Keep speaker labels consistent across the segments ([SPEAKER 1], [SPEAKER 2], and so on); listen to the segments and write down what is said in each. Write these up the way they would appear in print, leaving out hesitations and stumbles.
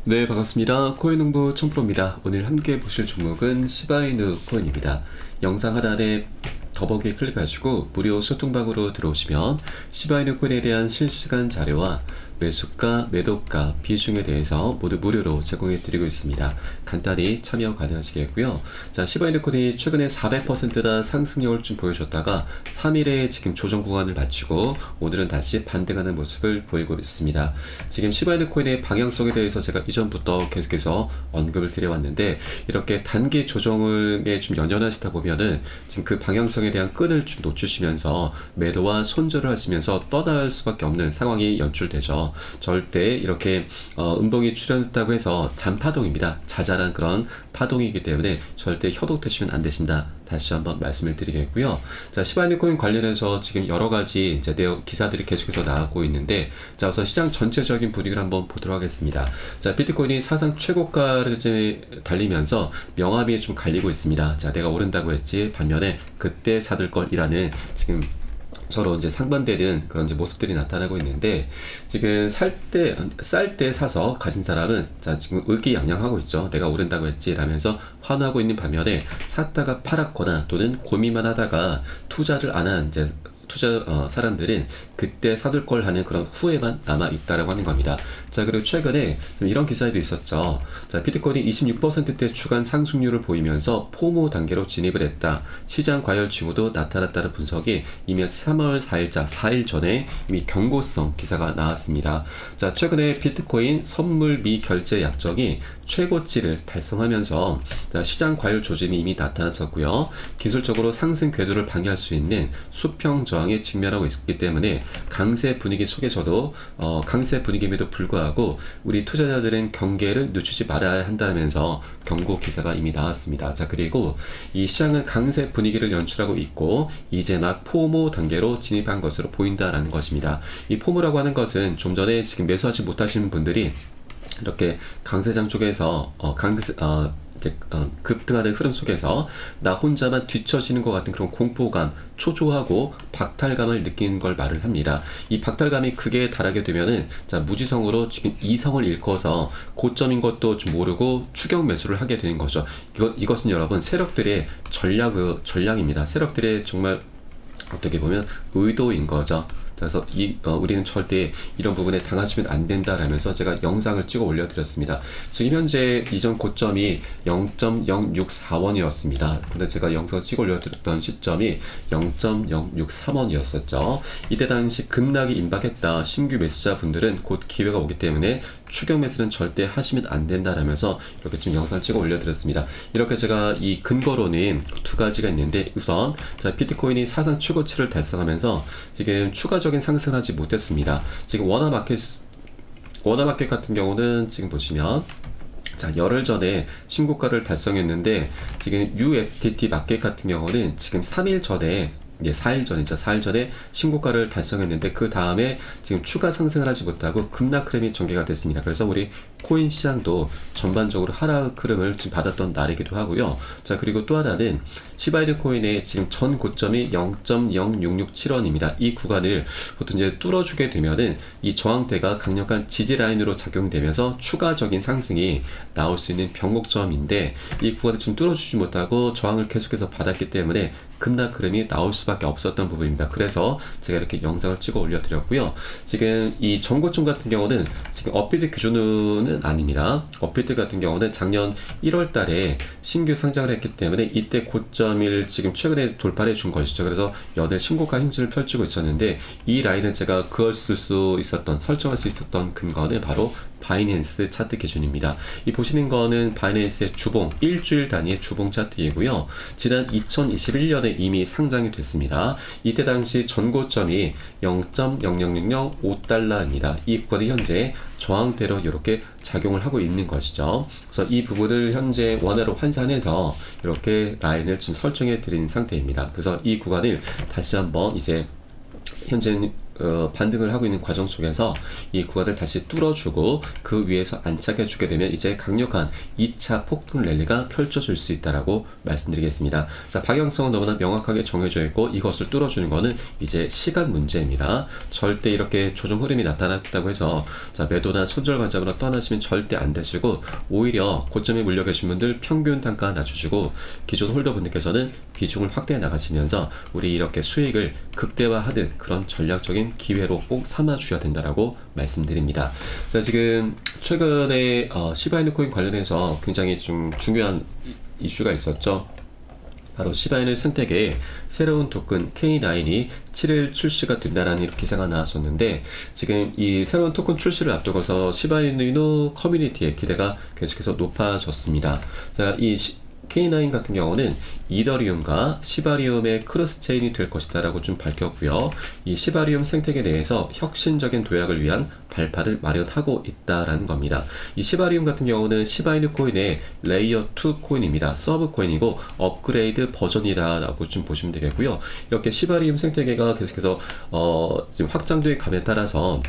[SPEAKER 1] 네, 반갑습니다. 코인농부 청프로입니다. 오늘 함께 보실 종목은 시바이누 코인입니다. 영상 하단에 더보기 클릭하시고 무료 소통방으로 들어오시면 시바이누 코인에 대한 실시간 자료와 매수가, 매도가, 비중에 대해서 모두 무료로 제공해 드리고 있습니다. 간단히 참여 가능하시겠고요. 자, 시바이누 코인이 최근에 400%나 상승력을 좀 보여줬다가 3일에 지금 조정 구간을 마치고 오늘은 다시 반등하는 모습을 보이고 있습니다. 지금 시바이누 코인의 방향성에 대해서 제가 이전부터 계속해서 언급을 드려왔는데 이렇게 단기 조정에 좀 연연하시다 보면은 지금 그 방향성에 대한 끈을 좀 놓치시면서 매도와 손절을 하시면서 떠날 수밖에 없는 상황이 연출되죠. 절대 이렇게 음봉이 출현했다고 해서 잔파동입니다. 자잘한 그런 파동이기 때문에 절대 협독되시면 안 되신다. 다시 한번 말씀을 드리겠고요. 자, 시바이누 코인 관련해서 지금 여러 가지 이제 내용 기사들이 계속해서 나오고 있는데, 자, 우선 시장 전체적인 분위기를 한번 보도록 하겠습니다. 자, 비트코인이 사상 최고가를 이제 달리면서 명암이 좀 갈리고 있습니다. 자, 내가 오른다고 했지 반면에 그때 사들 걸이라는 지금 서로 이제 상반되는 그런 이제 모습들이 나타나고 있는데, 지금 쌀 때 사서 가진 사람은 자, 지금 의기양양하고 있죠. 내가 오른다고 했지 라면서 환호하고 있는 반면에 샀다가 팔았거나 또는 고민만 하다가 투자를 안 한 이제 사람들은 그때 사둘 걸 하는 그런 후회만 남아 있다라고 하는 겁니다. 자, 그리고 최근에 이런 기사도 있었죠. 자, 비트코인이 26%대 주간 상승률을 보이면서 포모 단계로 진입을 했다. 시장 과열 징후도 나타났다는 분석이 이미 3월 4일자 4일 전에 이미 경고성 기사가 나왔습니다. 자, 최근에 비트코인 선물 미결제 약정이 최고치를 달성하면서 시장 과열 조짐이 이미 나타났었고요. 기술적으로 상승 궤도를 방해할 수 있는 수평 저항에 직면하고 있기 때문에 강세 분위기 속에서도 강세 분위기임에도 불구하고 우리 투자자들은 경계를 늦추지 말아야 한다면서 경고 기사가 이미 나왔습니다. 자, 그리고 이 시장은 강세 분위기를 연출하고 있고 이제 막 포모 단계로 진입한 것으로 보인다라는 것입니다. 이 포모라고 하는 것은 좀 전에 지금 매수하지 못하시는 분들이 이렇게 강세장 쪽에서 급등하는 흐름 속에서 나 혼자만 뒤처지는 것 같은 그런 공포감, 초조하고 박탈감을 느끼는 걸 말을 합니다. 이 박탈감이 극에 달하게 되면은 자, 무지성으로 지금 이성을 잃고서 고점인 것도 좀 모르고 추격 매수를 하게 되는 거죠. 이것은 여러분 세력들의 전략입니다. 세력들의 정말 어떻게 보면 의도인 거죠. 그래서 우리는 절대 이런 부분에 당하시면 안 된다라면서 제가 영상을 찍어 올려드렸습니다. 지금 현재 이전 고점이 0.064원이었습니다. 근데 제가 영상을 찍어 올려드렸던 시점이 0.063원이었었죠. 이때 당시 급락이 임박했다. 신규 매수자분들은 곧 기회가 오기 때문에 추격 매수는 절대 하시면 안 된다라면서 이렇게 지금 영상을 찍어 올려드렸습니다. 이렇게 제가 이 근거로는 두 가지가 있는데, 우선 자, 비트코인이 사상 최고치를 달성하면서 지금 추가적인 상승을 하지 못했습니다. 지금 워너마켓 같은 경우는 지금 보시면 자, 열흘 전에 신고가를 달성했는데 지금 USDT 마켓 같은 경우는 지금 3일 전에 4일 전에 신고가를 달성했는데 그 다음에 지금 추가 상승을 하지 못하고 급락 흐름이 전개가 됐습니다. 그래서 우리 코인 시장도 전반적으로 하락 흐름을 지금 받았던 날이기도 하고요. 자, 그리고 또 하나는 시바이누 코인의 지금 전 고점이 0.0667원입니다. 이 구간을 보통 이제 뚫어주게 되면은 이 저항대가 강력한 지지 라인으로 작용되면서 추가적인 상승이 나올 수 있는 변곡점인데, 이 구간을 지금 뚫어주지 못하고 저항을 계속해서 받았기 때문에 급락 흐름이 나올 수밖에 없었던 부분입니다. 그래서 제가 이렇게 영상을 찍어 올려드렸고요. 지금 이 전고점 같은 경우는 지금 업비트 기준은 아닙니다. 업비트 같은 경우는 작년 1월 달에 신규 상장을 했기 때문에 이때 고점을 지금 최근에 돌파해 준 것이죠. 그래서 연일 신고가 행진을 펼치고 있었는데, 이 라인을 제가 설정할 수 있었던 근거는 바로 바이낸스 차트 기준입니다. 이 보시는 거는 바이낸스의 주봉, 일주일 단위의 주봉 차트이고요. 지난 2021년에 이미 상장이 됐습니다. 이때 당시 전고점이 0.00005달러입니다. 이 구간이 현재 저항대로 이렇게 작용을 하고 있는 것이죠. 그래서 이 부분을 현재 원화로 환산해서 이렇게 라인을 지금 설정해 드린 상태입니다. 그래서 이 구간을 다시 한번 이제 현재 반등을 하고 있는 과정 속에서 이 구간을 다시 뚫어주고 그 위에서 안착해주게 되면 이제 강력한 2차 폭등 랠리가 펼쳐질 수 있다라고 말씀드리겠습니다. 자, 방향성은 너무나 명확하게 정해져 있고 이것을 뚫어주는 거는 이제 시간 문제입니다. 절대 이렇게 조정 흐름이 나타났다고 해서 자, 매도나 손절 관점으로 떠나시면 절대 안 되시고, 오히려 고점에 물려 계신 분들 평균 단가 낮추시고 기존 홀더분들께서는 비중을 확대해 나가시면서 우리 이렇게 수익을 극대화하는 그런 전략적인 기회로 꼭 삼아 주셔야 된다라고 말씀드립니다. 자, 지금 최근에 시바이누 코인 관련해서 굉장히 좀 중요한 이슈가 있었죠. 바로 시바이누 생태계에 새로운 토큰 K9이 7일 출시가 된다라는 기사가 나왔었는데, 지금 이 새로운 토큰 출시를 앞두고서 시바이누 커뮤니티의 기대가 계속해서 높아졌습니다. 자, 이 K9 같은 경우는 이더리움과 시바리움의 크로스 체인이 될 것이다 라고 좀 밝혔고요. 이 시바리움 생태계 내에서 혁신적인 도약을 위한 발판을 마련하고 있다라는 겁니다. 이 시바리움 같은 경우는 시바이누 코인의 레이어 2 코인입니다. 서브 코인이고 업그레이드 버전이라고 좀 보시면 되겠고요. 이렇게 시바리움 생태계가 계속해서 지금 확장돼 감에 따라서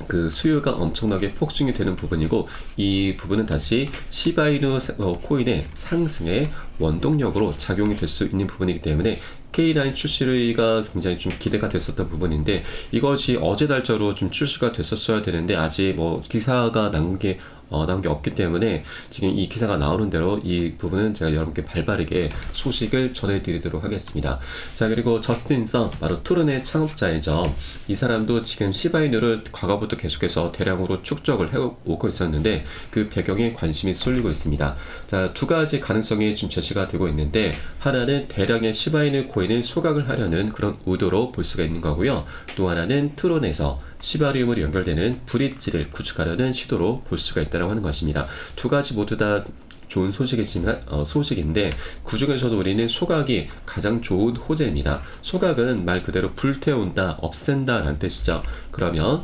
[SPEAKER 1] 그 수요가 엄청나게 폭증이 되는 부분이고, 이 부분은 다시 시바이누 코인의 상승의 원동력으로 작용이 될 수 있는 부분이기 때문에 K9 출시가 굉장히 좀 기대가 됐었던 부분인데, 이것이 어제 날짜로 좀 출시가 됐었어야 되는데 아직 기사가 나온 게 없기 때문에 지금 이 기사가 나오는 대로 이 부분은 제가 여러분께 발빠르게 소식을 전해드리도록 하겠습니다. 자, 그리고 저스틴 성, 바로 토론의 창업자이죠. 이 사람도 지금 시바이누를 과거부터 계속해서 대량으로 축적을 해오고 있었는데 그 배경에 관심이 쏠리고 있습니다. 자, 두 가지 가능성이 좀 제시가 되고 있는데, 하나는 대량의 시바이누 코인을 소각을 하려는 그런 의도로 볼 수가 있는 거고요. 또 하나는 트론에서 시바리움으로 연결되는 브릿지를 구축하려는 시도로 볼 수가 있다고 하는 것입니다. 두 가지 모두 다 좋은 소식인데, 그 중에서도 우리는 소각이 가장 좋은 호재입니다. 소각은 말 그대로 불태운다, 없앤다 라는 뜻이죠. 그러면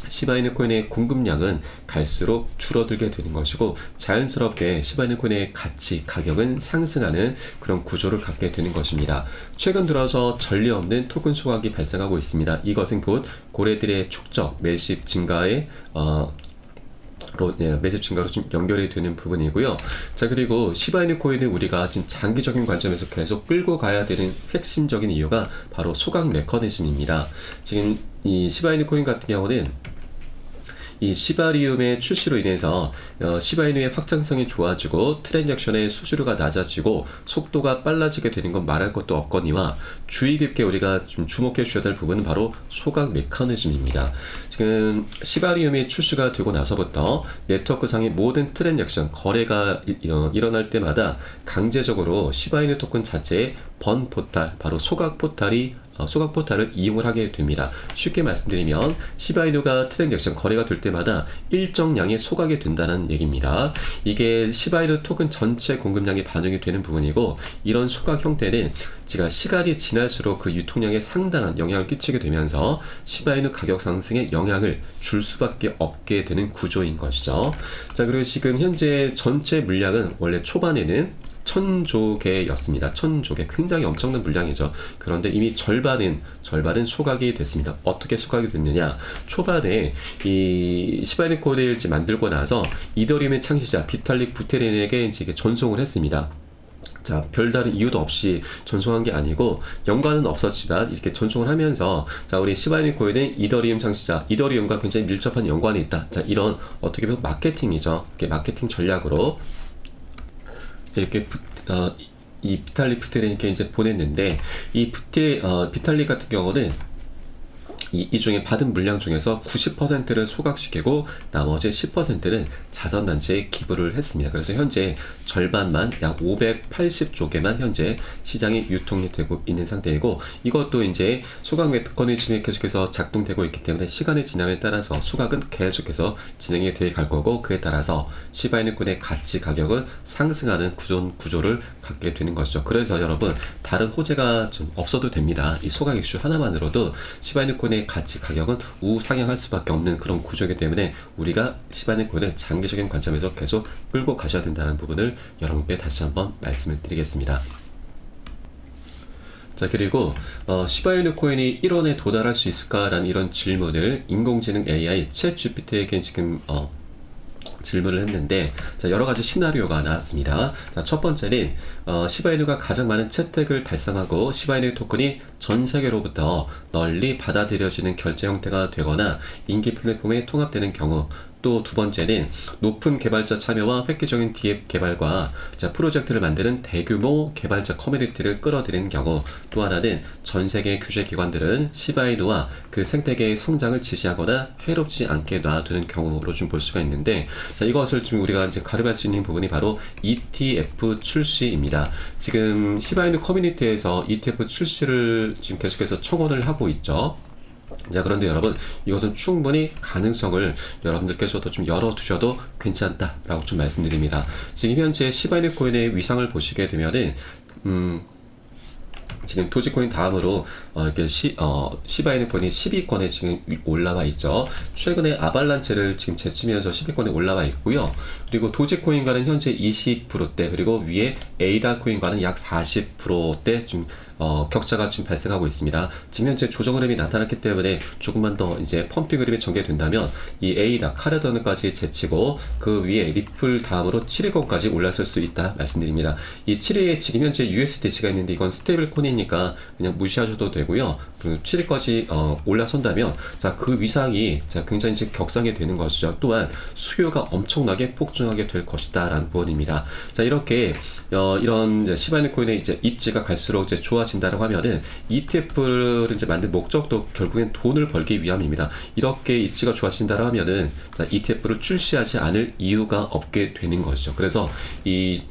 [SPEAKER 1] 시바이누 코인의 공급량은 갈수록 줄어들게 되는 것이고, 자연스럽게 시바이누 코인의 가치, 가격은 상승하는 그런 구조를 갖게 되는 것입니다. 최근 들어서 전례 없는 토큰 소각이 발생하고 있습니다. 이것은 곧 고래들의 축적, 매집 증가에 매집 증가로 좀 연결이 되는 부분이고요. 자, 그리고 시바이누 코인은 우리가 지금 장기적인 관점에서 계속 끌고 가야 되는 핵심적인 이유가 바로 소각 메커니즘입니다. 지금 이 시바이누 코인 같은 경우는 이 시바리움의 출시로 인해서 시바이누의 확장성이 좋아지고 트랜잭션의 수수료가 낮아지고 속도가 빨라지게 되는 건 말할 것도 없거니와, 주의 깊게 우리가 좀 주목해 주셔야 될 부분은 바로 소각 메커니즘입니다. 지금 시바리움이 출시가 되고 나서부터 네트워크상의 모든 트랜잭션, 거래가 일어날 때마다 강제적으로 시바이누 토큰 자체의 번 포탈, 바로 소각 포탈을 이용을 하게 됩니다. 쉽게 말씀드리면 시바이누가 트랜잭션 거래가 될 때마다 일정량의 소각이 된다는 얘기입니다. 이게 시바이누 토큰 전체 공급량이 반영이 되는 부분이고, 이런 소각 형태는 제가 시간이 지날수록 그 유통량에 상당한 영향을 끼치게 되면서 시바이누 가격 상승에 영향을 줄 수밖에 없게 되는 구조인 것이죠. 자, 그리고 지금 현재 전체 물량은 원래 초반에는 1000조 개였습니다. 1000조 개, 굉장히 엄청난 물량이죠. 그런데 이미 절반은 소각이 됐습니다. 어떻게 소각이 됐느냐? 초반에 이 시바이누 코인을 만들고 나서 이더리움의 창시자 비탈릭 부테린에게 이제 전송을 했습니다. 자, 별다른 이유도 없이 전송한 게 아니고, 연관은 없었지만 이렇게 전송을 하면서, 자, 우리 시바이누 코인은 이더리움 창시자, 이더리움과 굉장히 밀접한 연관이 있다. 자, 이런 어떻게 보면 마케팅이죠. 이렇게 마케팅 전략으로 이렇게 이 비탈릭 부테린에게 이제 보냈는데, 이 비탈릭 같은 경우는 이 중에 받은 물량 중에서 90%를 소각시키고 나머지 10%는 자선단체에 기부를 했습니다. 그래서 현재 절반만, 약 580조 개만 현재 시장에 유통이 되고 있는 상태이고, 이것도 이제 소각 메커니즘이 계속해서 작동되고 있기 때문에 시간의 지남에 따라서 소각은 계속해서 진행이 돼 갈 거고, 그에 따라서 시바이누 코인의 가치, 가격은 상승하는 구조를 갖게 되는 것이죠. 그래서 여러분, 다른 호재가 좀 없어도 됩니다. 이 소각 이슈 하나만으로도 시바이누 코인의 가치, 가격은 우상향할 수밖에 없는 그런 구조이기 때문에 우리가 시바이누 코인을 장기적인 관점에서 계속 끌고 가셔야 된다는 부분을 여러분께 다시 한번 말씀을 드리겠습니다. 자, 그리고 시바이누 코인이 1원에 도달할 수 있을까라는 이런 질문을 인공지능 AI 챗 GPT에게 지금 질문을 했는데, 자, 여러 가지 시나리오가 나왔습니다. 자, 첫 번째는 시바이누가 가장 많은 채택을 달성하고 시바이누 토큰이 전 세계로부터 널리 받아들여지는 결제 형태가 되거나 인기 플랫폼에 통합되는 경우, 또 두 번째는 높은 개발자 참여와 획기적인 DApp 개발과 프로젝트를 만드는 대규모 개발자 커뮤니티를 끌어들이는 경우, 또 하나는 전 세계 규제 기관들은 시바이누와 그 생태계의 성장을 지지하거나 해롭지 않게 놔두는 경우로 좀 볼 수가 있는데, 자, 이것을 지금 우리가 이제 가름할 수 있는 부분이 바로 ETF 출시입니다. 지금 시바이누 커뮤니티에서 ETF 출시를 지금 계속해서 청원을 하고 있죠. 자, 그런데 여러분, 이것은 충분히 가능성을 여러분들께서도 좀 열어두셔도 괜찮다라고 좀 말씀드립니다. 지금 현재 시바이누 코인의 위상을 보시게 되면은 지금 도지코인 다음으로 이렇게 시바이누 코인이 10위권에 지금 올라와 있죠. 최근에 아발란체를 지금 제치면서 10위권에 올라와 있고요. 그리고 도지코인과는 현재 20%대, 그리고 위에 에이다 코인과는 약 40%대 좀 격차가 지금 발생하고 있습니다. 지금 현재 조정 흐름이 나타났기 때문에 조금만 더 이제 펌핑 흐름이 전개된다면 이 에이다, 카르더는까지 제치고 그 위에 리플 다음으로 7위권까지 올라설 수 있다 말씀드립니다. 이 7위에 지금 현재 USDC가 있는데 이건 스테이블 코인이니까 그냥 무시하셔도 되고요. 그 7위까지 올라선다면, 자, 그 위상이 굉장히 지금 격상이 되는 것이죠. 또한 수요가 엄청나게 폭증하게 될 것이다 라는 부분입니다. 자, 이렇게 이런 시바이누 코인의 이제 입지가 갈수록 이제 좋아진다라고 하면은 ETF를 이제 만든 목적도 결국엔 돈을 벌기 위함입니다. 이렇게 입지가 좋아진다라고 하면은, 자, ETF를 출시하지 않을 이유가 없게 되는 것이죠. 그래서 이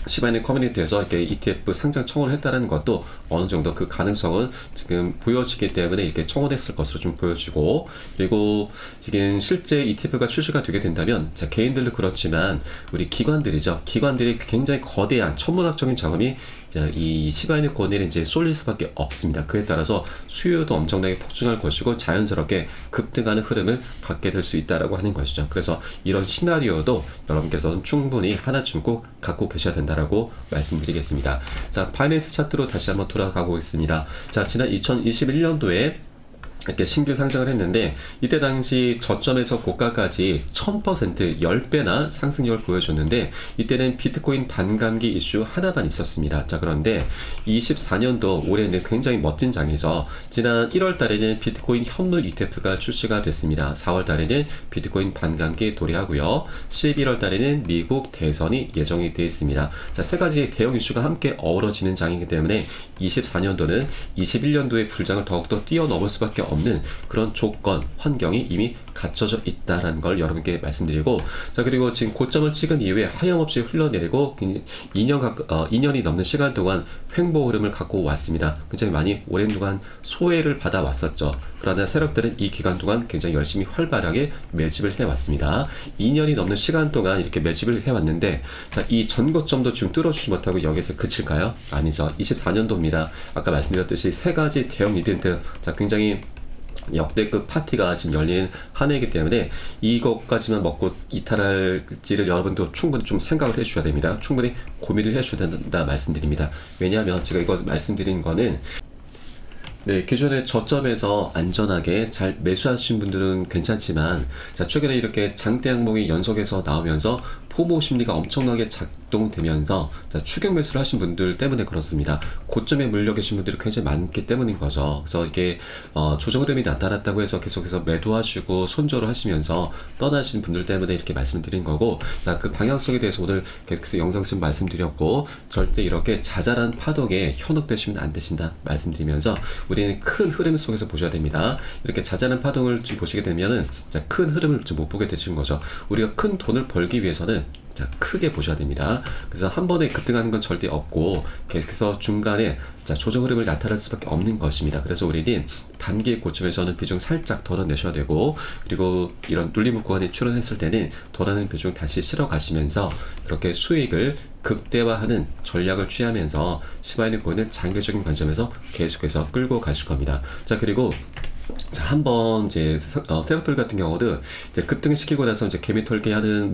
[SPEAKER 1] 시바이누 커뮤니티에서 이렇게 ETF 상장 청원을 했다는 것도 어느 정도 그 가능성은 지금 보여지기 때문에 이렇게 청원했을 것으로 좀 보여지고, 그리고 지금 실제 ETF가 출시가 되게 된다면, 자, 개인들도 그렇지만 우리 기관들이죠. 기관들이 굉장히 거대한 천문학적인 자금이 이 시바이누 코인에 이제 쏠릴 수밖에 없습니다. 그에 따라서 수요도 엄청나게 폭증할 것이고 자연스럽게 급등하는 흐름을 갖게 될 수 있다라고 하는 것이죠. 그래서 이런 시나리오도 여러분께서는 충분히 하나쯤 꼭 갖고 계셔야 된다라고 말씀드리겠습니다. 자, 바이낸스 차트로 다시 한번 돌아가고 있습니다. 자, 지난 2021년도에 이렇게 신규 상장을 했는데, 이때 당시 저점에서 고가까지 1000% 10배나 상승력을 보여줬는데, 이때는 비트코인 반감기 이슈 하나만 있었습니다. 자, 그런데 24년도 올해는 굉장히 멋진 장이죠. 지난 1월 달에는 비트코인 현물 ETF가 출시가 됐습니다. 4월 달에는 비트코인 반감기 도래하고요. 11월 달에는 미국 대선이 예정이 되어 있습니다. 자, 세 가지 대형 이슈가 함께 어우러지는 장이기 때문에 24년도는 21년도의 불장을 더욱더 뛰어넘을 수밖에 없는 그런 조건, 환경이 이미 갖춰져 있다라는 걸 여러분께 말씀드리고, 자, 그리고 지금 고점을 찍은 이후에 하염없이 흘러내리고 2년이 넘는 시간 동안 횡보 흐름을 갖고 왔습니다. 굉장히 많이 오랜 동안 소외를 받아왔었죠. 그러나 세력들은 이 기간 동안 굉장히 열심히 활발하게 매집을 해왔습니다. 2년이 넘는 시간 동안 이렇게 매집을 해왔는데, 자, 이 전고점도 지금 뚫어주지 못하고 여기서 그칠까요? 아니죠. 24년도입니다. 아까 말씀드렸듯이 세 가지 대형 이벤트, 자, 굉장히 역대급 파티가 지금 열리는 한 해이기 때문에 이것까지만 먹고 이탈할지를 여러분도 충분히 좀 생각을 해주셔야 됩니다. 충분히 고민을 해주셔야 된다 말씀드립니다. 왜냐하면 제가 이거 말씀드린 거는, 네, 기존의 저점에서 안전하게 잘 매수하신 분들은 괜찮지만, 자, 최근에 이렇게 장대 항목이 연속해서 나오면서 포모 심리가 엄청나게 작동되면서, 자, 추격 매수를 하신 분들 때문에 그렇습니다. 고점에 물려 계신 분들이 굉장히 많기 때문인 거죠. 그래서 이게 조정 흐름이 나타났다고 해서 계속해서 매도하시고 손절을 하시면서 떠나신 분들 때문에 이렇게 말씀드린 거고, 자, 그 방향성에 대해서 오늘 계속해서 영상 좀 말씀드렸고, 절대 이렇게 자잘한 파동에 현혹되시면 안 되신다 말씀드리면서, 우리는 큰 흐름 속에서 보셔야 됩니다. 이렇게 자잘한 파동을 좀 보시게 되면은, 자, 큰 흐름을 좀 못 보게 되시는 거죠. 우리가 큰 돈을 벌기 위해서는, 자, 크게 보셔야 됩니다. 그래서 한 번에 급등하는 건 절대 없고, 계속해서 중간에, 자, 조정 흐름을 나타낼 수밖에 없는 것입니다. 그래서 우리는 단기 고점에서는 비중 살짝 덜어내셔야 되고, 그리고 이런 눌림 구간에 출현했을 때는 덜어낸 비중 다시 실어 가시면서 이렇게 수익을 극대화하는 전략을 취하면서 시바이누 코인을 장기적인 관점에서 계속해서 끌고 가실 겁니다. 자, 그리고 자, 한번 이제 세력들 같은 경우도 이제 급등을 시키고 나서 이제 개미 털기 하는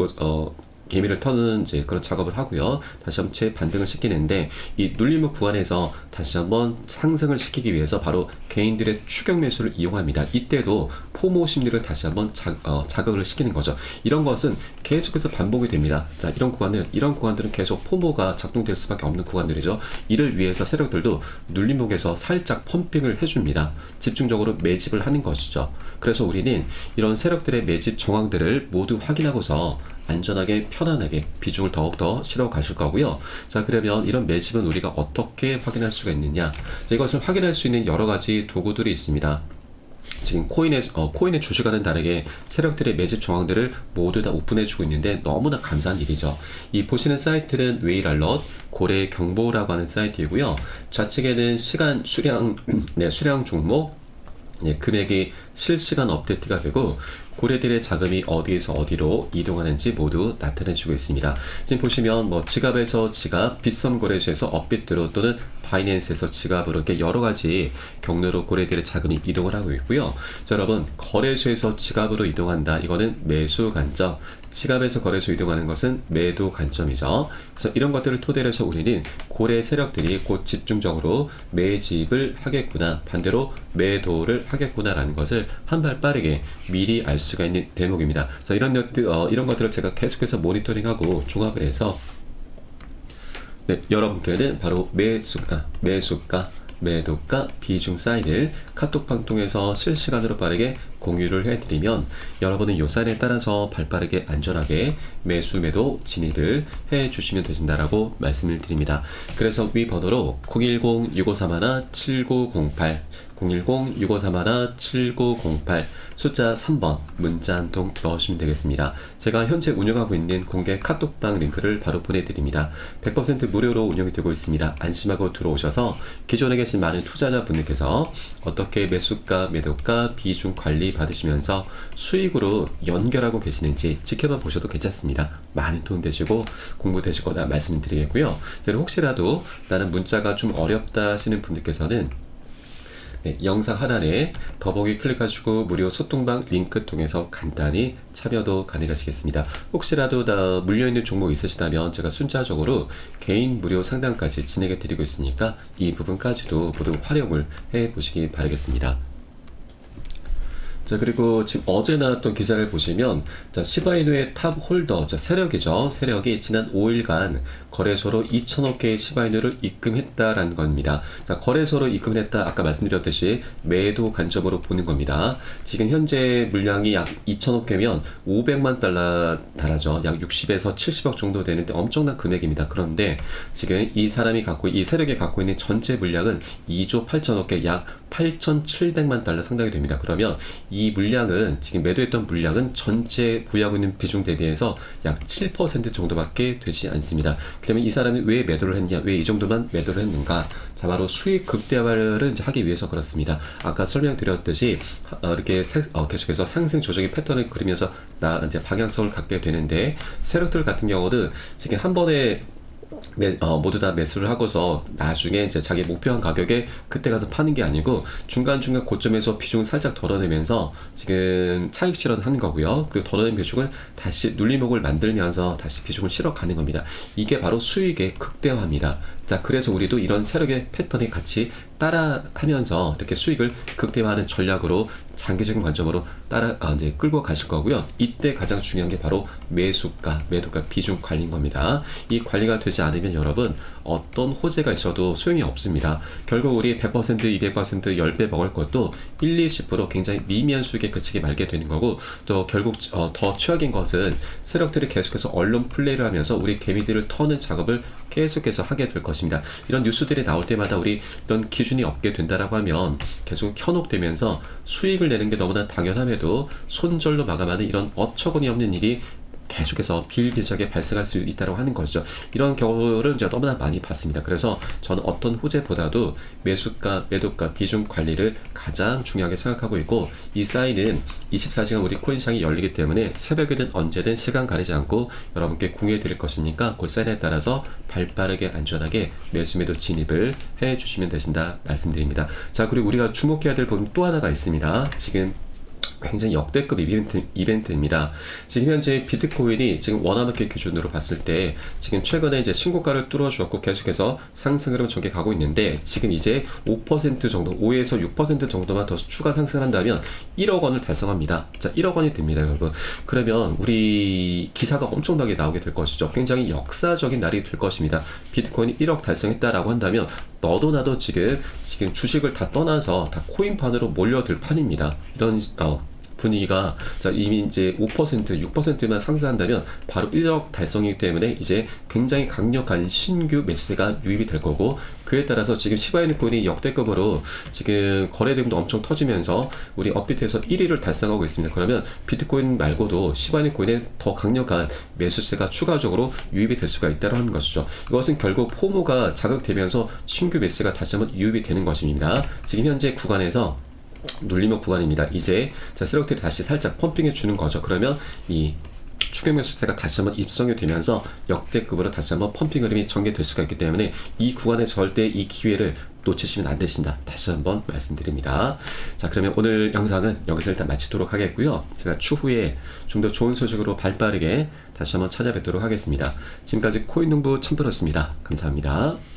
[SPEAKER 1] 개미를 터는 이제 그런 작업을 하고요. 다시 한번 재반등을 시키는데 이 눌림목 구간에서 다시 한번 상승을 시키기 위해서 바로 개인들의 추격 매수를 이용합니다. 이때도 포모 심리를 다시 한번 자극을 시키는 거죠. 이런 것은 계속해서 반복이 됩니다. 자, 이런 구간들은 계속 포모가 작동될 수밖에 없는 구간들이죠. 이를 위해서 세력들도 눌림목에서 살짝 펌핑을 해줍니다. 집중적으로 매집을 하는 것이죠. 그래서 우리는 이런 세력들의 매집 정황들을 모두 확인하고서 안전하게 편안하게 비중을 더욱더 실어 가실 거고요. 자, 그러면 이런 매집은 우리가 어떻게 확인할 수가 있느냐? 자, 이것을 확인할 수 있는 여러 가지 도구들이 있습니다. 지금 코인의 주식과는 다르게 세력들의 매집 정황들을 모두 다 오픈해주고 있는데 너무나 감사한 일이죠. 이 보시는 사이트는 웨이랄럿 고래 경보라고 하는 사이트이고요. 좌측에는 시간 수량 수량 종목 금액이 실시간 업데이트가 되고 고래들의 자금이 어디에서 어디로 이동하는지 모두 나타내주고 있습니다. 지금 보시면 뭐 지갑에서 지갑, 빗썸 거래소에서 업비트로 또는 바이낸스에서 지갑으로 이렇게 여러 가지 경로로 고래들의 자금이 이동을 하고 있고요. 자, 여러분 거래소에서 지갑으로 이동한다. 이거는 매수 관점. 지갑에서 거래소 이동하는 것은 매도 관점이죠. 그래서 이런 것들을 토대로 해서 우리는 고래 세력들이 곧 집중적으로 매집을 하겠구나, 반대로 매도를 하겠구나라는 것을 한 발 빠르게 미리 알 수가 있는 대목입니다. 그래서 이런 것들을 제가 계속해서 모니터링하고 종합을 해서 여러분께는 바로 매수가, 매도가, 비중 사인을 카톡방 통해서 실시간으로 빠르게 공유를 해드리면 여러분은 요 사인에 따라서 발빠르게 안전하게 매수, 매도 진입을 해주시면 되신다라고 말씀을 드립니다. 그래서 위 번호로 010-6531-7908 010-6531-7908 숫자 3번 문자 한 통 넣으시면 되겠습니다. 제가 현재 운영하고 있는 공개 카톡방 링크를 바로 보내드립니다. 100% 무료로 운영이 되고 있습니다. 안심하고 들어오셔서 기존에 계신 많은 투자자분들께서 어떻게 매수가, 매도가, 비중 관리 받으시면서 수익으로 연결하고 계시는지 지켜봐 보셔도 괜찮습니다. 많은 도움 되시고 공부 되실 거다 말씀드리겠고요. 혹시라도 나는 문자가 좀 어렵다 하시는 분들께서는 영상 하단에 더보기 클릭하시고 무료 소통방 링크 통해서 간단히 참여도 가능하시겠습니다. 혹시라도 다 물려있는 종목 있으시다면 제가 순차적으로 개인 무료 상담까지 진행해 드리고 있으니까 이 부분까지도 모두 활용을 해 보시기 바라겠습니다. 자, 그리고 지금 어제 나왔던 기사를 보시면 자, 시바이누의 탑 홀더, 자, 세력이죠. 세력이 지난 5일간 거래소로 2천억 개의 시바이누를 입금했다라는 겁니다. 자, 거래소로 입금을 했다. 아까 말씀드렸듯이 매도 관점으로 보는 겁니다. 지금 현재 물량이 약 2천억 개면 500만 달러 달하죠. 약 60에서 70억 정도 되는데 엄청난 금액입니다. 그런데 지금 이 세력이 갖고 있는 전체 물량은 2조 8천억 개, 약 8,700만 달러 상당히 됩니다. 그러면 이 물량은 지금 매도했던 물량은 전체 보유하고 있는 비중 대비해서 약 7% 정도밖에 되지 않습니다. 그러면 이 사람이 왜 매도를 했냐, 왜 이 정도만 매도를 했는가? 자, 바로 수익 극대화를 이제 하기 위해서 그렇습니다. 아까 설명드렸듯이 이렇게 계속해서 상승 조정의 패턴을 그리면서 이제 방향성을 갖게 되는데 세력들 같은 경우는 지금 한 번에 모두 다 매수를 하고서 나중에 이제 자기 목표한 가격에 그때 가서 파는 게 아니고 중간중간 고점에서 비중을 살짝 덜어내면서 지금 차익 실현하는 거고요. 그리고 덜어낸 비중을 다시 눌림목을 만들면서 다시 비중을 실어가는 겁니다. 이게 바로 수익의 극대화입니다. 자, 그래서 우리도 이런 세력의 패턴에 같이 따라하면서 이렇게 수익을 극대화하는 전략으로 장기적인 관점으로 이제 끌고 가실 거고요. 이때 가장 중요한 게 바로 매수가, 매도가 비중 관리인 겁니다. 이 관리가 되지 않으면 여러분 어떤 호재가 있어도 소용이 없습니다. 결국 우리 100%, 200%, 10배 먹을 것도 1, 20% 굉장히 미미한 수익에 그치게 말게 되는 거고, 또 결국 더 최악인 것은 세력들이 계속해서 언론 플레이를 하면서 우리 개미들을 터는 작업을 계속해서 하게 될 것입니다. 이런 뉴스들이 나올 때마다 우리 이런 기준이 없게 된다라고 하면 계속 현혹되면서 수익을 내는 게 너무나 당연함에도 손절로 마감하는 이런 어처구니 없는 일이 계속해서 비일비재하게 발생할 수 있다고 하는 것이죠. 이런 경우를 제가 너무나 많이 봤습니다. 그래서 저는 어떤 호재보다도 매수가, 매도가, 비중 관리를 가장 중요하게 생각하고 있고, 이 사인은 24시간 우리 코인시장이 열리기 때문에 새벽이든 언제든 시간 가리지 않고 여러분께 공유해 드릴 것이니까 그 사인에 따라서 발빠르게 안전하게 매수, 매도 진입을 해 주시면 되신다 말씀드립니다. 자, 그리고 우리가 주목해야 될 부분 또 하나가 있습니다. 지금 굉장히 역대급 이벤트입니다. 지금 현재 비트코인이 지금 원화마켓 기준으로 봤을 때 지금 최근에 이제 신고가를 뚫어주었고 계속해서 상승 흐름 전개 가고 있는데 지금 이제 5% 정도, 5에서 6% 정도만 더 추가 상승한다면 1억 원을 달성합니다. 자, 1억 원이 됩니다, 여러분. 그러면 우리 기사가 엄청나게 나오게 될 것이죠. 굉장히 역사적인 날이 될 것입니다. 비트코인이 1억 달성했다라고 한다면 너도 나도 지금 주식을 다 떠나서 다 코인판으로 몰려들 판입니다. 이런 분위기가 자 이미 이제 5%, 6%만 상승한다면 바로 1억 달성이기 때문에 이제 굉장히 강력한 신규 매수세가 유입이 될 거고, 그에 따라서 지금 시바이누 코인이 역대급으로 지금 거래대금도 엄청 터지면서 우리 업비트에서 1위를 달성하고 있습니다. 그러면 비트코인 말고도 시바이누 코인에 더 강력한 매수세가 추가적으로 유입이 될 수가 있다고 하는 것이죠. 이것은 결국 포모가 자극되면서 신규 매수세가 다시 한번 유입이 되는 것입니다. 지금 현재 구간에서 눌림목 구간입니다. 이제 자 세력들이 다시 살짝 펌핑해 주는 거죠. 그러면 이 추격 매수세가 다시 한번 입성이 되면서 역대급으로 다시 한번 펌핑 흐름이 전개될 수가 있기 때문에 이 구간에 절대 이 기회를 놓치시면 안 되신다. 다시 한번 말씀드립니다. 자, 그러면 오늘 영상은 여기서 일단 마치도록 하겠고요. 제가 추후에 좀 더 좋은 소식으로 발빠르게 다시 한번 찾아뵙도록 하겠습니다. 지금까지 코인농부 첨프로였습니다. 감사합니다.